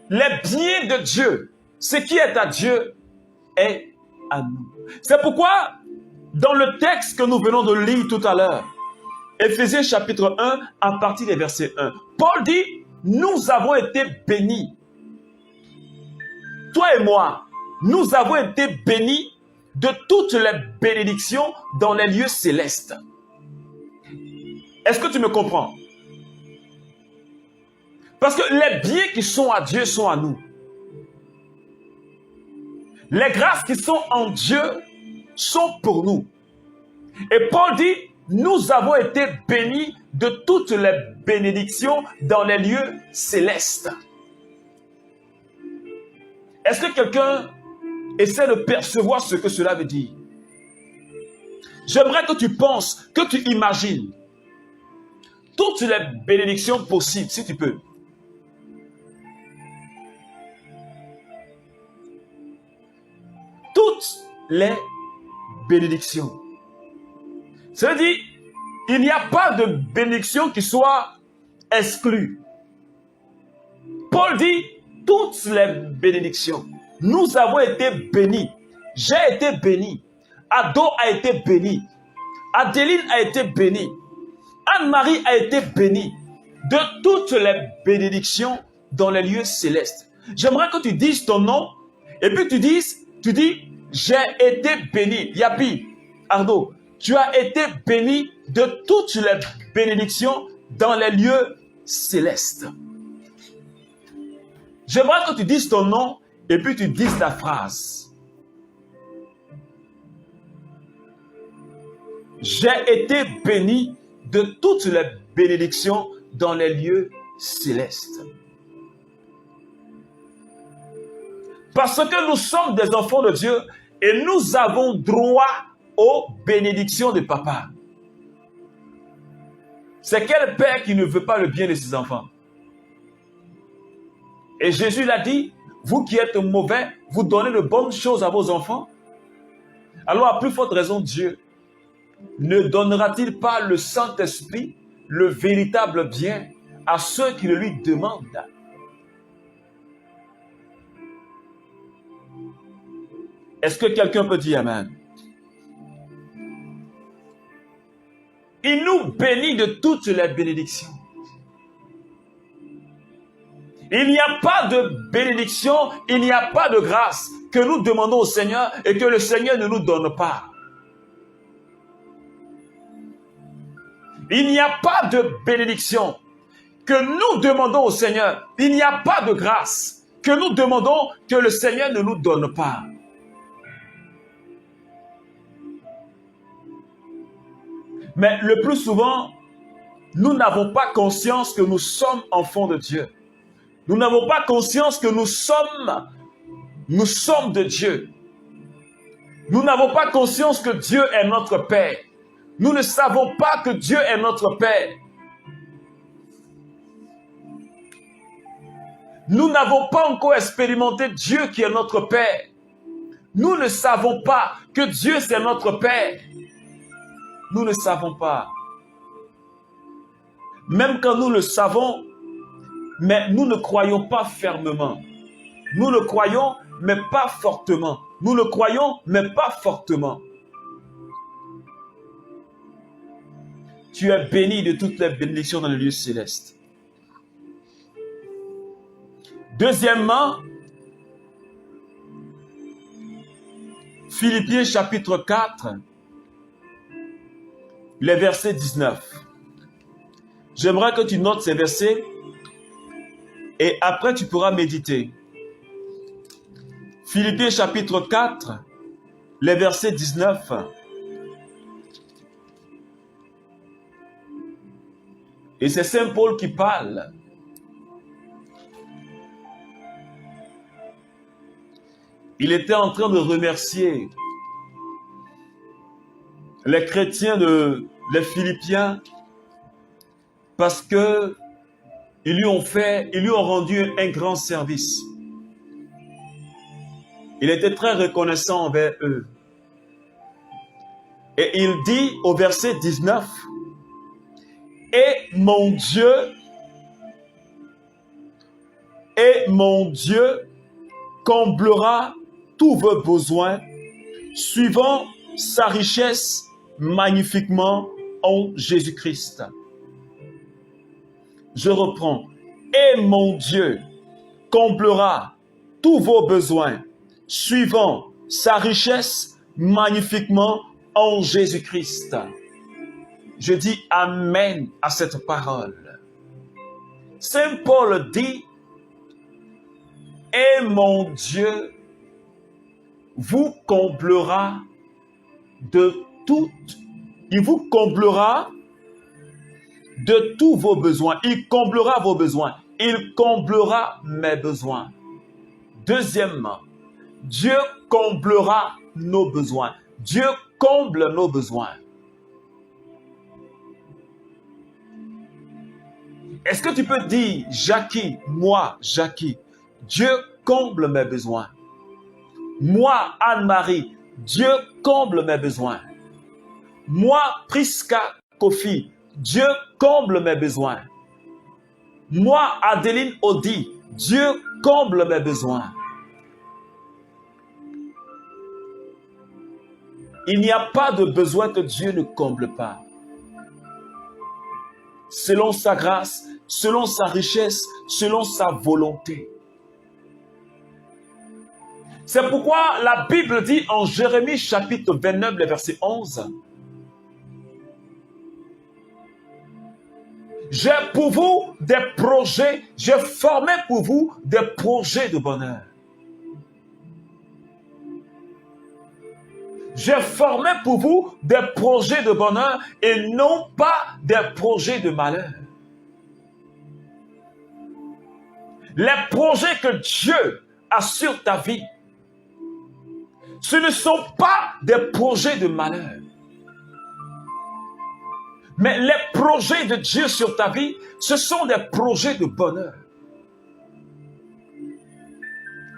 les biens de Dieu, ce qui est à Dieu, est à nous. C'est pourquoi, dans le texte que nous venons de lire tout à l'heure, Éphésiens chapitre 1, à partir des versets 1, Paul dit, nous avons été bénis. Toi et moi, nous avons été bénis de toutes les bénédictions dans les lieux célestes. Est-ce que tu me comprends? Parce que les biens qui sont à Dieu sont à nous. Les grâces qui sont en Dieu sont pour nous. Et Paul dit, nous avons été bénis de toutes les bénédictions dans les lieux célestes. Est-ce que quelqu'un essaie de percevoir ce que cela veut dire? J'aimerais que tu penses, que tu imagines toutes les bénédictions possibles, si tu peux. Toutes les bénédictions. Ça veut dire, il n'y a pas de bénédiction qui soit exclue. Paul dit, toutes les bénédictions. Nous avons été bénis. J'ai été béni. Ado a été béni. Adéline a été bénie. Anne-Marie a été bénie de toutes les bénédictions dans les lieux célestes. J'aimerais que tu dises ton nom et puis tu dis, j'ai été béni. Yapi, Ardo, tu as été béni de toutes les bénédictions dans les lieux célestes. J'aimerais que tu dises ton nom et puis tu dises ta phrase. J'ai été béni de toutes les bénédictions dans les lieux célestes. Parce que nous sommes des enfants de Dieu et nous avons droit aux bénédictions de papa. C'est quel père qui ne veut pas le bien de ses enfants? Et Jésus l'a dit, vous qui êtes mauvais, vous donnez de bonnes choses à vos enfants. Alors à plus forte raison, Dieu ne donnera-t-il pas le Saint-Esprit, le véritable bien, à ceux qui le lui demandent? Est-ce que quelqu'un peut dire Amen? Il nous bénit de toutes les bénédictions. Il n'y a pas de bénédiction, il n'y a pas de grâce que nous demandons au Seigneur et que le Seigneur ne nous donne pas. Il n'y a pas de bénédiction que nous demandons au Seigneur. Il n'y a pas de grâce que nous demandons que le Seigneur ne nous donne pas. Mais le plus souvent, nous n'avons pas conscience que nous sommes enfants de Dieu. Nous n'avons pas conscience que nous sommes de Dieu. Nous n'avons pas conscience que Dieu est notre Père. Nous ne savons pas que Dieu est notre Père. Nous n'avons pas encore expérimenté Dieu qui est notre Père. Nous ne savons pas que Dieu c'est notre Père. Nous ne savons pas. Même quand nous le savons, mais nous ne croyons pas fermement. Nous le croyons, mais pas fortement. Nous le croyons, mais pas fortement. Tu es béni de toutes les bénédictions dans le lieu céleste. Deuxièmement, Philippiens chapitre 4, les versets 19. J'aimerais que tu notes ces versets et après tu pourras méditer. Philippiens chapitre 4, les versets 19. Et c'est Saint Paul qui parle. Il était en train de remercier les chrétiens les Philippiens parce que ils lui ont rendu un grand service. Il était très reconnaissant envers eux. Et il dit au verset 19, « Et mon Dieu et mon Dieu comblera tous vos besoins suivant sa richesse magnifiquement en Jésus-Christ. Je reprends. Et mon Dieu comblera tous vos besoins suivant sa richesse magnifiquement en Jésus-Christ. Je dis Amen à cette parole. Saint Paul dit, et mon Dieu vous comblera de toutes, il vous comblera de tous vos besoins. Il comblera vos besoins. Il comblera mes besoins. Deuxièmement, Dieu comblera nos besoins. Dieu comble nos besoins. Est-ce que tu peux dire, Jackie, moi, Jackie, Dieu comble mes besoins. Moi, Anne-Marie, Dieu comble mes besoins. Moi, Priska Kofi, Dieu comble mes besoins. Moi, Adeline Odi, Dieu comble mes besoins. Il n'y a pas de besoin que Dieu ne comble pas. Selon sa grâce, selon sa richesse, selon sa volonté. C'est pourquoi la Bible dit en Jérémie chapitre 29, le verset 11, j'ai pour vous des projets, j'ai formé pour vous des projets de bonheur. J'ai formé pour vous des projets de bonheur et non pas des projets de malheur. Les projets que Dieu a sur ta vie, ce ne sont pas des projets de malheur. Mais les projets de Dieu sur ta vie, ce sont des projets de bonheur.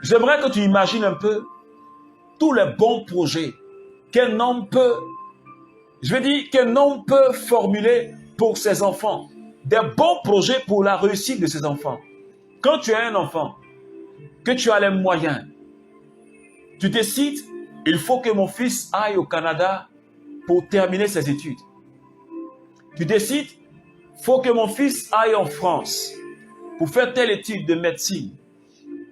J'aimerais que tu imagines un peu tous les bons projets qu'un homme peut, qu'un homme peut formuler pour ses enfants. Des bons projets pour la réussite de ses enfants. Quand tu as un enfant, que tu as les moyens, tu décides, il faut que mon fils aille au Canada pour terminer ses études. Tu décides, il faut que mon fils aille en France pour faire telle étude de médecine,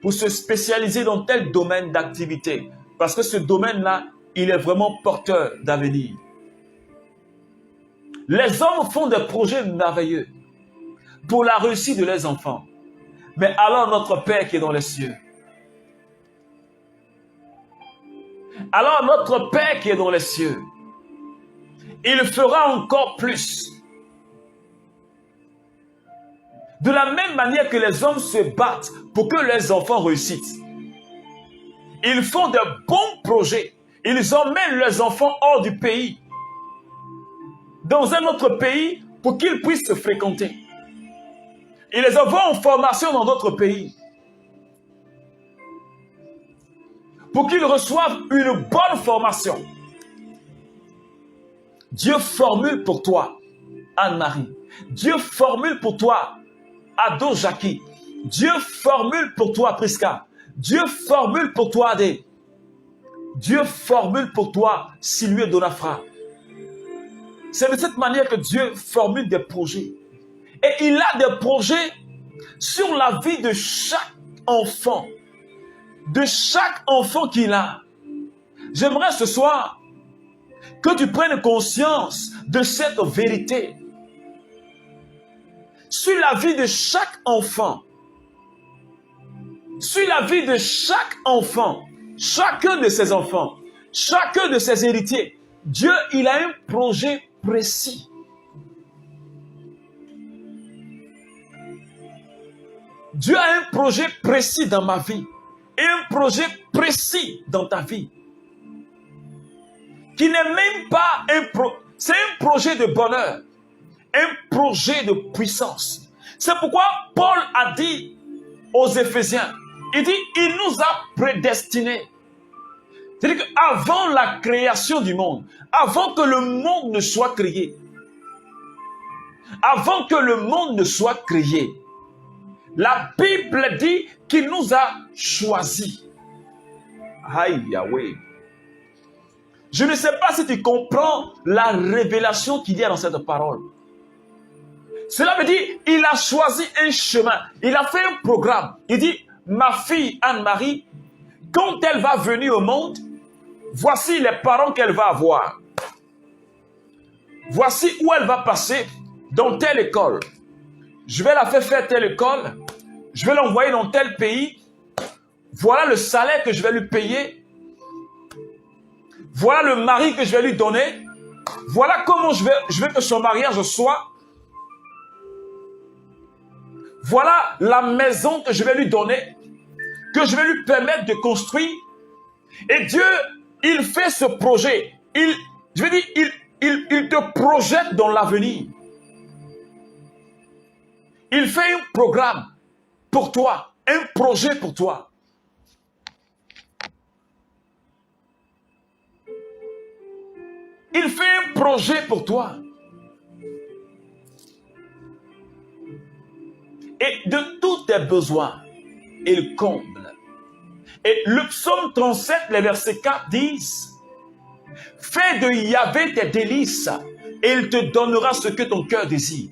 pour se spécialiser dans tel domaine d'activité. Parce que ce domaine-là, il est vraiment porteur d'avenir. Les hommes font des projets merveilleux pour la réussite de leurs enfants. Mais alors notre Père qui est dans les cieux, alors notre Père qui est dans les cieux, il fera encore plus. De la même manière que les hommes se battent pour que leurs enfants réussissent. Ils font de bons projets. Ils emmènent leurs enfants hors du pays, dans un autre pays, pour qu'ils puissent se fréquenter. Ils les envoient en formation dans d'autres pays, pour qu'ils reçoivent une bonne formation. Dieu formule pour toi, Anne-Marie. Dieu formule pour toi, Ado Jackie. Dieu formule pour toi, Priska. Dieu formule pour toi, Adé. Dieu formule pour toi, Sylvie Donafra. C'est de cette manière que Dieu formule des projets. Et il a des projets sur la vie de chaque enfant. De chaque enfant qu'il a. J'aimerais ce soir que tu prennes conscience de cette vérité. Sur la vie de chaque enfant. Sur la vie de chaque enfant. Chacun de ses enfants. Chacun de ses héritiers. Dieu, il a un projet précis. Dieu a un projet précis dans ma vie. Et un projet précis dans ta vie. Qui n'est même pas c'est un projet de bonheur. Un projet de puissance. C'est pourquoi Paul a dit aux Éphésiens, il dit, il nous a prédestinés. C'est-à-dire qu'avant la création du monde, avant que le monde ne soit créé, la Bible dit qu'il nous a choisis. Aïe, Yahweh. Je ne sais pas si tu comprends la révélation qu'il y a dans cette parole. Cela veut dire, il a choisi un chemin. Il a fait un programme. Il dit, ma fille Anne-Marie, quand elle va venir au monde, voici les parents qu'elle va avoir. Voici où elle va passer, dans telle école. Je vais la faire telle école. Je vais l'envoyer dans tel pays. Voilà le salaire que je vais lui payer. Voilà le mari que je vais lui donner. Voilà comment je veux que son mariage soit. Voilà la maison que je vais lui donner, que je vais lui permettre de construire. Et Dieu, il fait ce projet. Il te projette dans l'avenir. Il fait un programme pour toi, un projet pour toi. Il fait un projet pour toi. Et de tous tes besoins, il comble. Et le psaume 37, les versets 4 disent, fais de Yahvé tes délices, et il te donnera ce que ton cœur désire.